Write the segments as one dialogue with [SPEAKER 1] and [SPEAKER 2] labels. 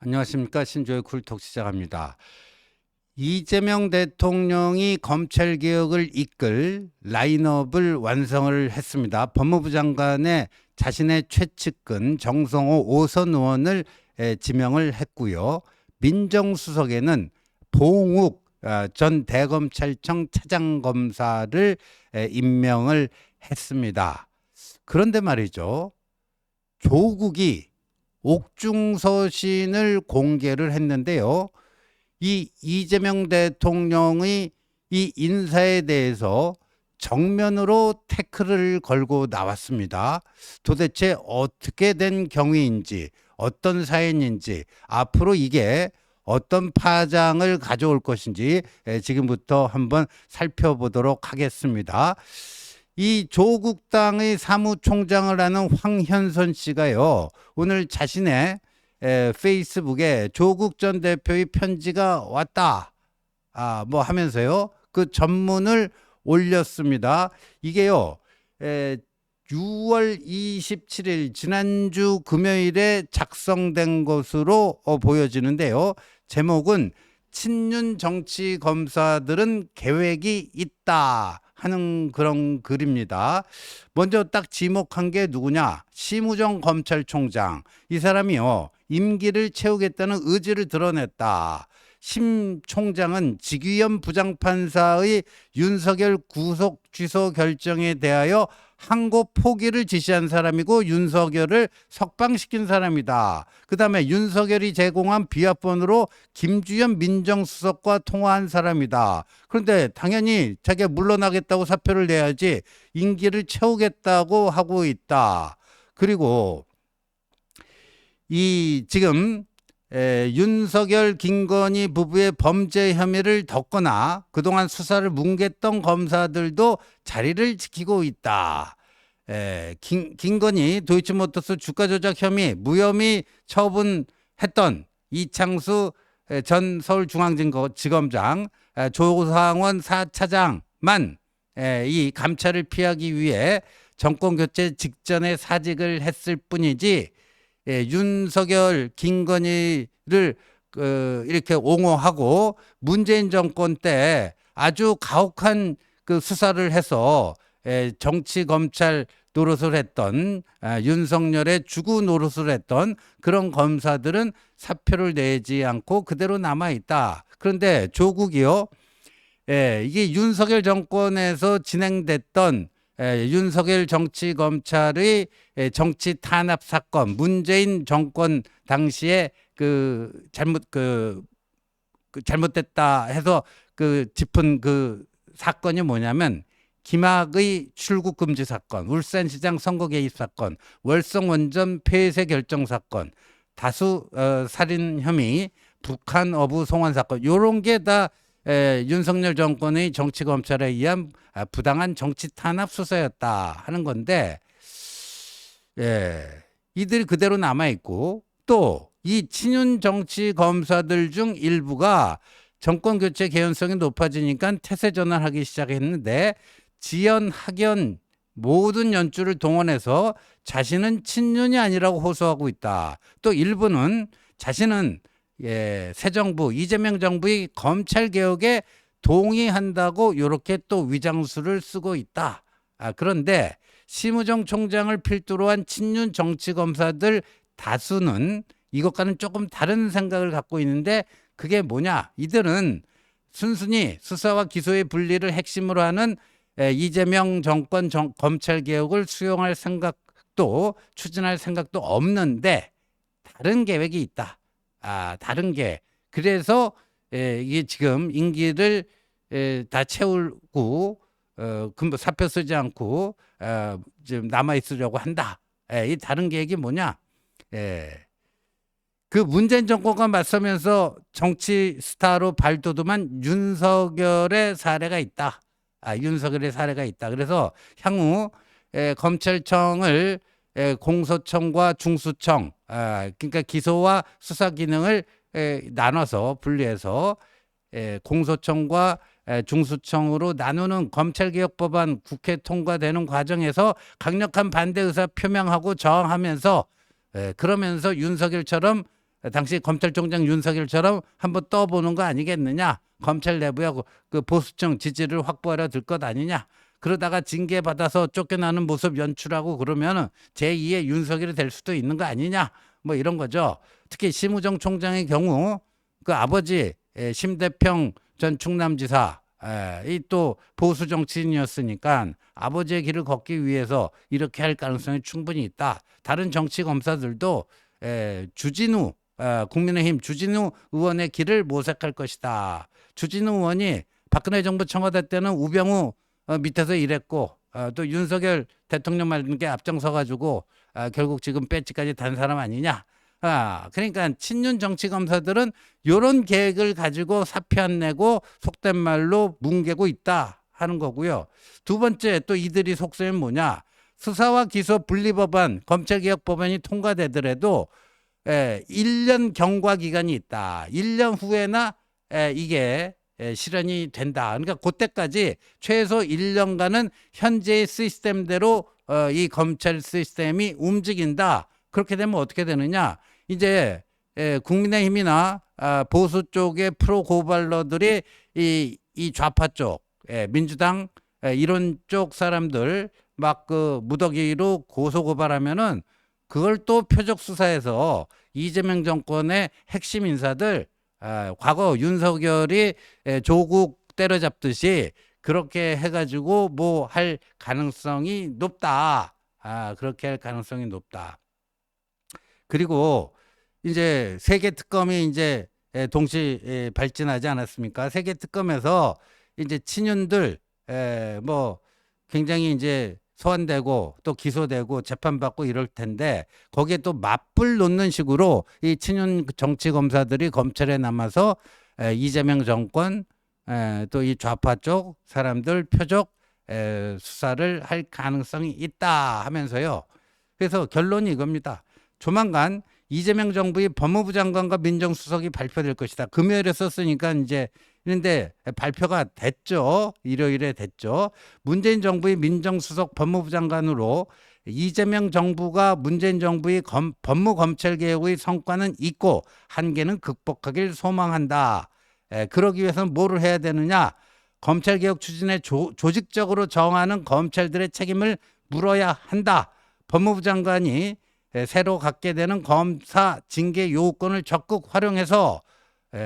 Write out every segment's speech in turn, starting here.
[SPEAKER 1] 안녕하십니까. 신조의 쿨톡 시작합니다. 이재명 대통령이 검찰개혁을 이끌 라인업을 완성을 했습니다. 법무부 장관에 자신의 최측근 정성호 5선 의원을 지명을 했고요. 민정수석에는 봉욱 전 대검찰청 차장검사를 임명을 했습니다. 그런데 말이죠. 조국이 옥중서신을 공개를 했는데요. 이 이재명 대통령의 이 인사에 대해서 정면으로 태클을 걸고 나왔습니다. 도대체 어떻게 된 경위인지, 어떤 사연인지, 앞으로 이게 어떤 파장을 가져올 것인지 지금부터 한번 살펴보도록 하겠습니다. 이 조국당의 사무총장을 하는 황현선 씨가요, 오늘 자신의 페이스북에 조국 전 대표의 편지가 왔다, 뭐 하면서요, 그 전문을 올렸습니다. 이게요, 6월 27일 지난주 금요일에 작성된 것으로 보여지는데요. 제목은 친윤 정치 검사들은 계획이 있다 하는 그런 글입니다. 먼저 딱 지목한 게 누구냐? 심우정 검찰총장. 이 사람이요, 임기를 채우겠다는 의지를 드러냈다. 심 총장은 직위원 부장판사의 윤석열 구속 취소 결정에 대하여 항고 포기를 지시한 사람이고 윤석열을 석방시킨 사람이다. 그 다음에 윤석열이 제공한 비화번으로 김주현 민정수석과 통화한 사람이다. 그런데 당연히 자기가 물러나겠다고 사표를 내야지 임기를 채우겠다고 하고 있다. 그리고 이 지금 윤석열 김건희 부부의 범죄 혐의를 덮거나 그동안 수사를 뭉갰던 검사들도 자리를 지키고 있다. 김건희 도이치모터스 주가 조작 혐의 무혐의 처분했던 이창수 전 서울중앙지검장, 조상원 4차장만 이 감찰을 피하기 위해 정권 교체 직전에 사직을 했을 뿐이지, 윤석열, 김건희를 이렇게 옹호하고 문재인 정권 때 아주 가혹한 그 수사를 해서 정치 검찰 노릇을 했던, 윤석열의 주구 노릇을 했던 그런 검사들은 사표를 내지 않고 그대로 남아 있다. 그런데 조국이요, 이게 윤석열 정권에서 진행됐던 윤석열 정치검찰의 정치 탄압 사건, 문재인 정권 당시에 잘못됐다 해서 짚은 그 사건이 뭐냐면, 김학의 출국 금지 사건, 울산시장 선거 개입 사건, 월성 원전 폐쇄 결정 사건, 다수 살인 혐의, 북한 어부 송환 사건, 요런 게 다 윤석열 정권의 정치검찰에 의한 부당한 정치 탄압 수사였다 하는 건데, 이들이 그대로 남아있고, 또 이 친윤 정치 검사들 중 일부가 정권 교체 개연성이 높아지니까 태세 전환하기 시작했는데, 지연, 학연 모든 연줄을 동원해서 자신은 친윤이 아니라고 호소하고 있다. 또 일부는 자신은 새 정부, 이재명 정부의 검찰 개혁에 동의한다고 이렇게 또 위장수를 쓰고 있다. 그런데 심우정 총장을 필두로 한 친윤 정치 검사들 다수는 이것과는 조금 다른 생각을 갖고 있는데, 그게 뭐냐? 이들은 순순히 수사와 기소의 분리를 핵심으로 하는 이재명 정권 검찰 개혁을 수용할 생각도, 추진할 생각도 없는데 다른 계획이 있다. 다른 게. 그래서 이게 지금 임기를 다 채우고 사표 쓰지 않고 지금 남아 있으려고 한다. 이 다른 계획이 뭐냐? 그 문재인 정권과 맞서면서 정치 스타로 발돋움한 윤석열의 사례가 있다. 윤석열의 사례가 있다. 그래서 향후 검찰청을 공소청과 중수청, 그러니까 기소와 수사 기능을 나눠서 분리해서 공소청과 중수청으로 나누는 검찰개혁법안 국회 통과되는 과정에서 강력한 반대 의사 표명하고 저항하면서 그러면서 윤석열처럼 당시 검찰총장 윤석열처럼 한번 떠보는 거 아니겠느냐. 검찰 내부야 그 보수층 지지를 확보하려 들 것 아니냐. 그러다가 징계받아서 쫓겨나는 모습 연출하고 그러면은 제2의 윤석열이 될 수도 있는 거 아니냐. 뭐 이런 거죠. 특히 심우정 총장의 경우 그 아버지 심대평 전 충남지사 이 또 보수 정치인이었으니까 아버지의 길을 걷기 위해서 이렇게 할 가능성이 충분히 있다. 다른 정치 검사들도 주진우 국민의힘 주진우 의원의 길을 모색할 것이다. 주진우 의원이 박근혜 정부 청와대 때는 우병우 밑에서 일했고 또 윤석열 대통령 말는 게 앞장서 가지고 결국 지금 배지까지 단 사람 아니냐. 그러니까 친윤 정치 검사들은 이런 계획을 가지고 사표 안 내고 속된 말로 뭉개고 있다 하는 거고요. 두 번째 또 이들이 속셈이 뭐냐. 수사와 기소 분리법안 검찰개혁법안이 통과되더라도 1년 경과 기간이 있다. 1년 후에나 이게 실현이 된다. 그러니까 그때까지 최소 1년간은 현재의 시스템대로 이 검찰 시스템이 움직인다. 그렇게 되면 어떻게 되느냐? 이제 국민의힘이나 보수 쪽의 프로 고발러들이 이 좌파 쪽, 민주당 이런 쪽 사람들 막 그 무더기로 고소 고발하면은 그걸 또 표적 수사해서 이재명 정권의 핵심 인사들 과거 윤석열이 조국 때려잡듯이 그렇게 해가지고 뭐 할 가능성이 높다. 그렇게 할 가능성이 높다. 그리고 이제 세계 특검이 이제 동시 발진하지 않았습니까? 세계 특검에서 이제 친윤들 뭐 굉장히 이제 소환되고 또 기소되고 재판받고 이럴 텐데 거기에 또 맞불 놓는 식으로 이 친윤 정치 검사들이 검찰에 남아서 이재명 정권 또 이 좌파 쪽 사람들 표적 수사를 할 가능성이 있다 하면서요. 그래서 결론이 이겁니다. 조만간 이재명 정부의 법무부 장관과 민정수석이 발표될 것이다. 금요일에 썼으니까 이제 그런데 발표가 됐죠. 일요일에 됐죠. 문재인 정부의 민정수석 법무부 장관으로 이재명 정부가 문재인 정부의 법무검찰개혁의 성과는 있고 한계는 극복하길 소망한다. 그러기 위해서는 뭐를 해야 되느냐. 검찰개혁 추진에 조직적으로 정하는 검찰들의 책임을 물어야 한다. 법무부 장관이 새로 갖게 되는 검사 징계 요구권을 적극 활용해서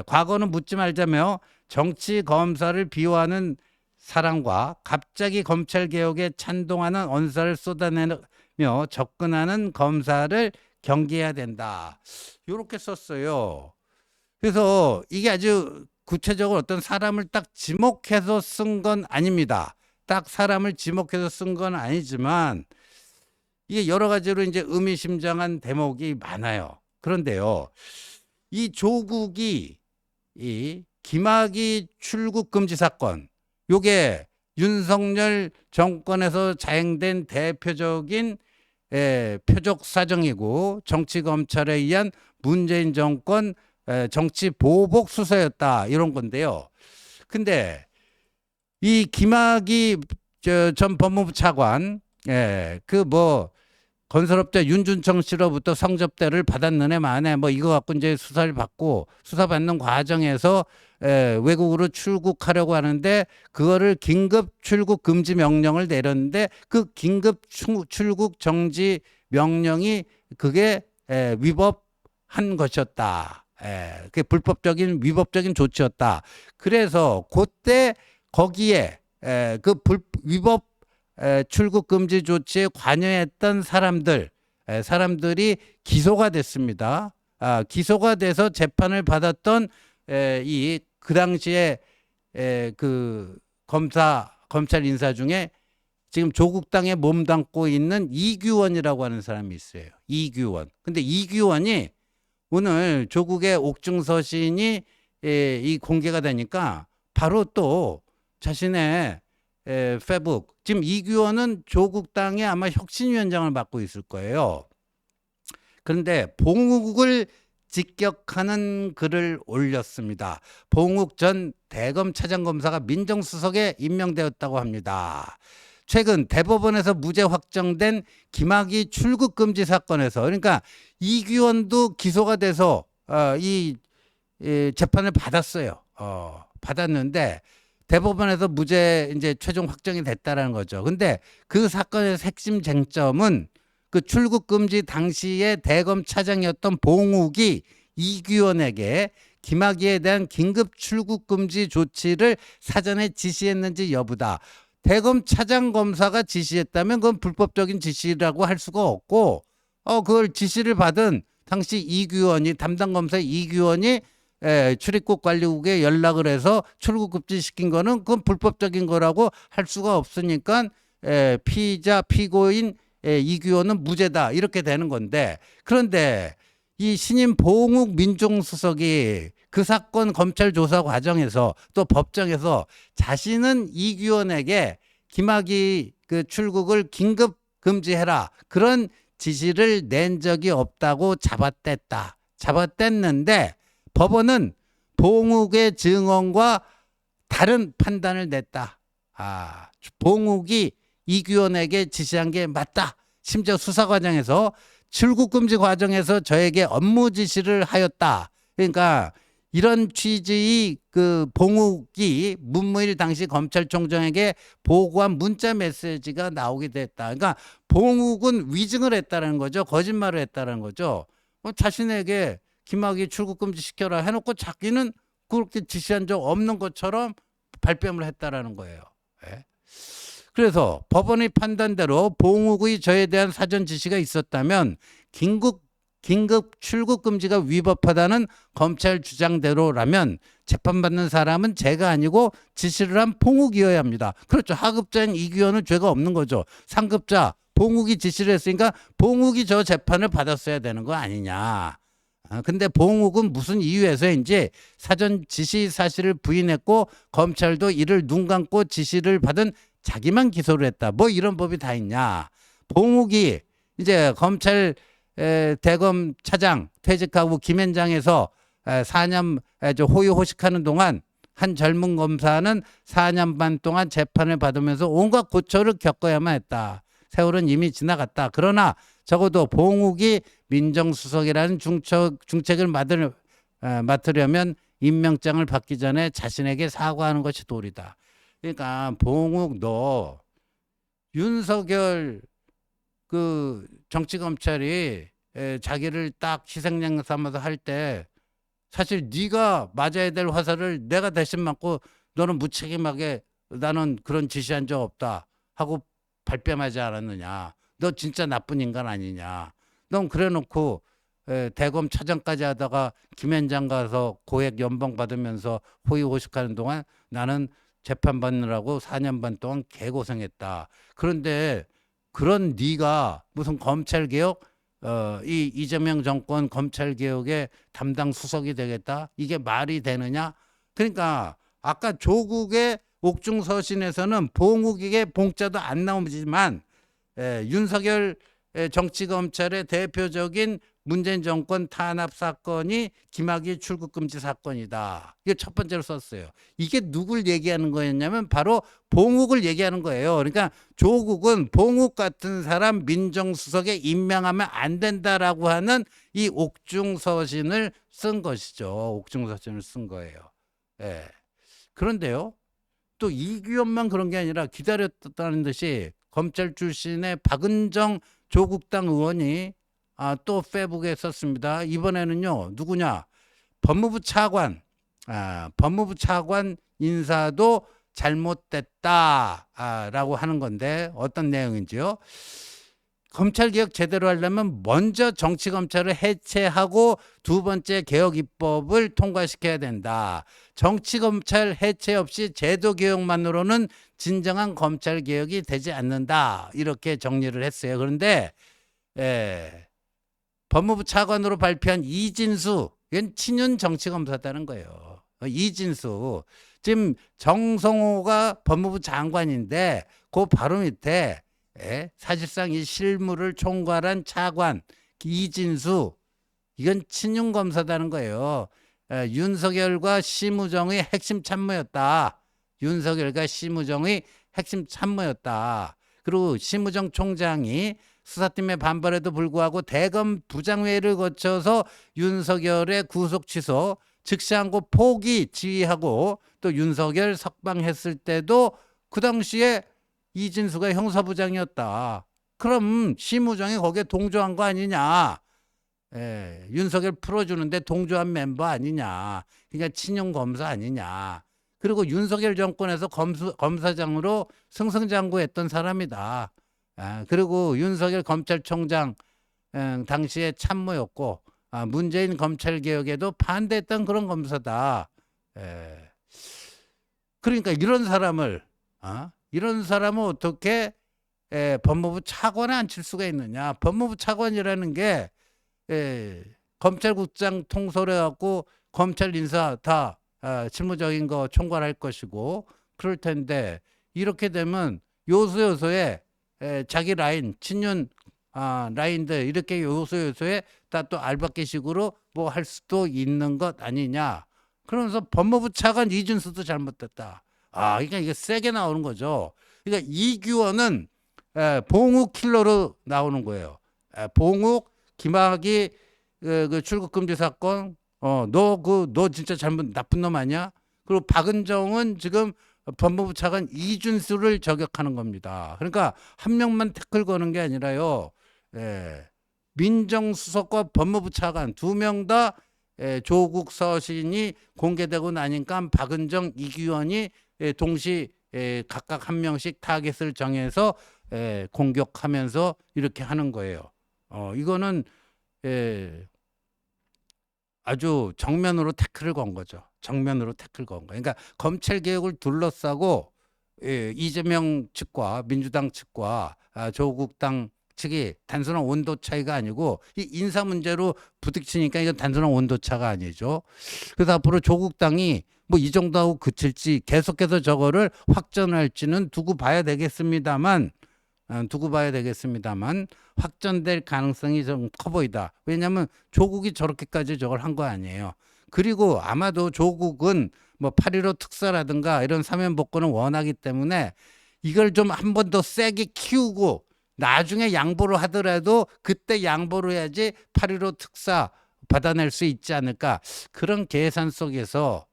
[SPEAKER 1] 과거는 묻지 말자며 정치 검사를 비호하는 사람과 갑자기 검찰개혁에 찬동하는 언사를 쏟아내며 접근하는 검사를 경계해야 된다. 이렇게 썼어요. 그래서 이게 아주 구체적으로 어떤 사람을 딱 지목해서 쓴 건 아닙니다. 딱 사람을 지목해서 쓴 건 아니지만 이게 여러 가지로 이제 의미심장한 대목이 많아요. 그런데요, 이 조국이 이 김학의 출국 금지 사건, 요게 윤석열 정권에서 자행된 대표적인 표적 사정이고 정치 검찰에 의한 문재인 정권 정치 보복 수사였다 이런 건데요. 근데 이 김학의 전 법무부 차관 그 뭐 건설업자 윤준청 씨로부터 성접대를 받았는 애 만에 뭐 이거 갖고 이제 수사를 받고 수사받는 과정에서 외국으로 출국하려고 하는데 그거를 긴급 출국 금지 명령을 내렸는데 그 긴급 출국 정지 명령이 그게 위법한 것이었다. 그게 불법적인 위법적인 조치였다. 그래서 그때 거기에 그 위법 출국 금지 조치에 관여했던 사람들이 기소가 됐습니다. 기소가 돼서 재판을 받았던 그 당시에 그 검찰 인사 중에 지금 조국 땅에 몸담고 있는 이규원이라고 하는 사람이 있어요. 이규원. 근데 이규원이 오늘 조국의 옥중 서신이 이 공개가 되니까 바로 또 자신의 페북 지금 이규원은 조국 당의 아마 혁신위원장을 맡고 있을 거예요. 그런데 봉국을 직격하는 글을 올렸습니다. 봉욱 전 대검 차장검사가 민정수석에 임명되었다고 합니다. 최근 대법원에서 무죄 확정된 김학의 출국금지 사건에서, 그러니까 이규원도 기소가 돼서 이 재판을 받았어요. 받았는데 대법원에서 무죄 이제 최종 확정이 됐다라는 거죠. 근데 그 사건의 핵심 쟁점은 그 출국금지 당시에 대검 차장이었던 봉욱이 이규원에게 김학의에 대한 긴급 출국금지 조치를 사전에 지시했는지 여부다. 대검 차장 검사가 지시했다면 그건 불법적인 지시라고 할 수가 없고, 그걸 지시를 받은 당시 이규원이, 담당 검사 이규원이 출입국 관리국에 연락을 해서 출국금지 시킨 거는 그건 불법적인 거라고 할 수가 없으니까 피고인 이규원은 무죄다 이렇게 되는 건데, 그런데 이 신임 봉욱 민정수석이 그 사건 검찰 조사 과정에서 또 법정에서 자신은 이규원에게 김학의 그 출국을 긴급 금지해라 그런 지시를 낸 적이 없다고 잡아댔는데 법원은 봉욱의 증언과 다른 판단을 냈다. 봉욱이 이규원에게 지시한 게 맞다. 심지어 수사 과정에서 출국금지 과정에서 저에게 업무 지시를 하였다. 그러니까 이런 취지의 그 봉욱이 문무일 당시 검찰총장에게 보고한 문자 메시지가 나오게 됐다. 그러니까 봉욱은 위증을 했다는 거죠. 거짓말을 했다는 거죠. 자신에게 김학의 출국금지 시켜라 해놓고 자기는 그렇게 지시한 적 없는 것처럼 발뺌을 했다라는 거예요. 네. 그래서 법원의 판단대로 봉욱의 저에 대한 사전 지시가 있었다면 긴급 출국금지가 위법하다는 검찰 주장대로라면 재판받는 사람은 제가 아니고 지시를 한 봉욱이어야 합니다. 그렇죠. 하급자인 이규원은 죄가 없는 거죠. 상급자 봉욱이 지시를 했으니까 봉욱이 저 재판을 받았어야 되는 거 아니냐. 근데 봉욱은 무슨 이유에서인지 사전 지시 사실을 부인했고 검찰도 이를 눈 감고 지시를 받은 자기만 기소를 했다. 뭐 이런 법이 다 있냐. 봉욱이 이제 검찰 대검 차장 퇴직하고 김현장에서 4년 호의호식하는 동안 한 젊은 검사는 4년 반 동안 재판을 받으면서 온갖 고초를 겪어야만 했다. 세월은 이미 지나갔다. 그러나 적어도 봉욱이 민정수석이라는 중책을 맡으려면 임명장을 받기 전에 자신에게 사과하는 것이 도리다. 그러니까 봉욱 너 윤석열 그 정치검찰이 자기를 딱 희생양 삼아서 할 때 사실 네가 맞아야 될 화살을 내가 대신 맞고 너는 무책임하게 나는 그런 지시한 적 없다 하고 발뺌하지 않았느냐. 너 진짜 나쁜 인간 아니냐. 넌 그래놓고 대검 차장까지 하다가 김현장 가서 고액 연봉 받으면서 호의호식하는 동안 나는 재판받느라고 4년 반 동안 개고생했다. 그런데 그런 네가 무슨 검찰개혁 이 이재명 정권 검찰개혁의 담당 수석이 되겠다? 이게 말이 되느냐? 그러니까 아까 조국의 옥중서신에서는 봉욱에게 봉자도 안 나오지만 윤석열 정치검찰의 대표적인 문재인 정권 탄압 사건이 김학의 출국금지 사건이다. 이게 첫 번째로 썼어요. 이게 누굴 얘기하는 거였냐면 바로 봉욱을 얘기하는 거예요. 그러니까 조국은 봉욱 같은 사람 민정수석에 임명하면 안 된다라고 하는 이 옥중서신을 쓴 것이죠. 옥중서신을 쓴 거예요. 예. 그런데요. 또 이규원만 그런 게 아니라 기다렸다는 듯이 검찰 출신의 박은정 조국당 의원이 또 페북에 썼습니다. 이번에는요. 누구냐? 법무부 차관 인사도 잘못됐다라고 하는 건데 어떤 내용인지요? 검찰개혁 제대로 하려면 먼저 정치검찰을 해체하고 두 번째 개혁 입법을 통과시켜야 된다. 정치검찰 해체 없이 제도개혁만으로는 진정한 검찰개혁이 되지 않는다. 이렇게 정리를 했어요. 그런데 법무부 차관으로 발표한 이진수, 이건 친윤 정치검사다는 거예요. 이진수. 지금 정성호가 법무부 장관인데 그 바로 밑에 사실상 이 실무를 총괄한 차관 이진수 이건 친윤 검사다는 거예요. 윤석열과 심우정의 핵심 참모였다. 윤석열과 심우정의 핵심 참모였다. 그리고 심우정 총장이 수사팀의 반발에도 불구하고 대검 부장회의를 거쳐서 윤석열의 구속 취소, 즉시항고 포기 지휘하고 또 윤석열 석방했을 때도 그 당시에 이진수가 형사부장이었다. 그럼 심우정이 거기에 동조한 거 아니냐. 윤석열 풀어주는데 동조한 멤버 아니냐. 그러니까 친윤 검사 아니냐. 그리고 윤석열 정권에서 검사장으로 승승장구했던 사람이다. 그리고 윤석열 검찰총장 당시에 참모였고 문재인 검찰개혁에도 반대했던 그런 검사다. 그러니까 이런 사람을 어떻게 법무부 차관에 앉힐 수가 있느냐. 법무부 차관이라는 게 검찰국장 통솔해갖고 검찰 인사 다 실무적인 거 총괄할 것이고 그럴 텐데 이렇게 되면 요소요소에 자기 라인 친윤 라인들 이렇게 요소요소에 다 또 알박기식으로 뭐 할 수도 있는 것 아니냐. 그러면서 법무부 차관 이준수도 잘못됐다. 그러니까 이게 세게 나오는 거죠. 그러니까 이규원은 봉욱 킬러로 나오는 거예요. 봉욱 김학의 그 출국 금지 사건 너 진짜 잘못 나쁜 놈 아니야? 그리고 박은정은 지금 법무부 차관 이준수를 저격하는 겁니다. 그러니까 한 명만 태클 거는 게 아니라요. 민정수석과 법무부 차관 두 명 다 조국 서신이 공개되고 나니까 박은정, 이규원이 동시 각각 한 명씩 타겟을 정해서 공격하면서 이렇게 하는 거예요. 이거는 아주 정면으로 태클을 건 거죠. 정면으로 태클 건 거예요. 그러니까 검찰 개혁을 둘러싸고 이재명 측과 민주당 측과 조국당 측이 단순한 온도 차이가 아니고 이 인사 문제로 부딪히니까 이건 단순한 온도 차가 아니죠. 그래서 앞으로 조국당이 뭐 이 정도 하고 그칠지 계속해서 저거를 확전할지는 두고 봐야 되겠습니다만 확전될 가능성이 좀 커 보이다. 왜냐하면 조국이 저렇게까지 저걸 한 거 아니에요. 그리고 아마도 조국은 뭐 8.15 특사라든가 이런 사면복권을 원하기 때문에 이걸 좀 한 번 더 세게 키우고 나중에 양보를 하더라도 그때 양보를 해야지 8.15 특사 받아낼 수 있지 않을까. 그런 계산 속에서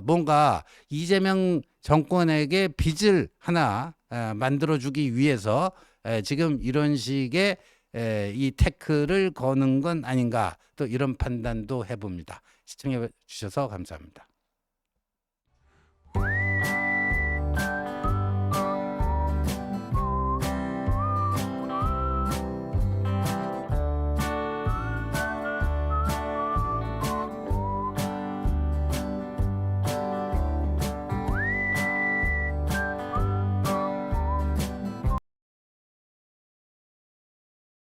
[SPEAKER 1] 뭔가 이재명 정권에게 빚을 하나 만들어주기 위해서 지금 이런 식의 이 태클을 거는 건 아닌가, 또 이런 판단도 해봅니다. 시청해 주셔서 감사합니다.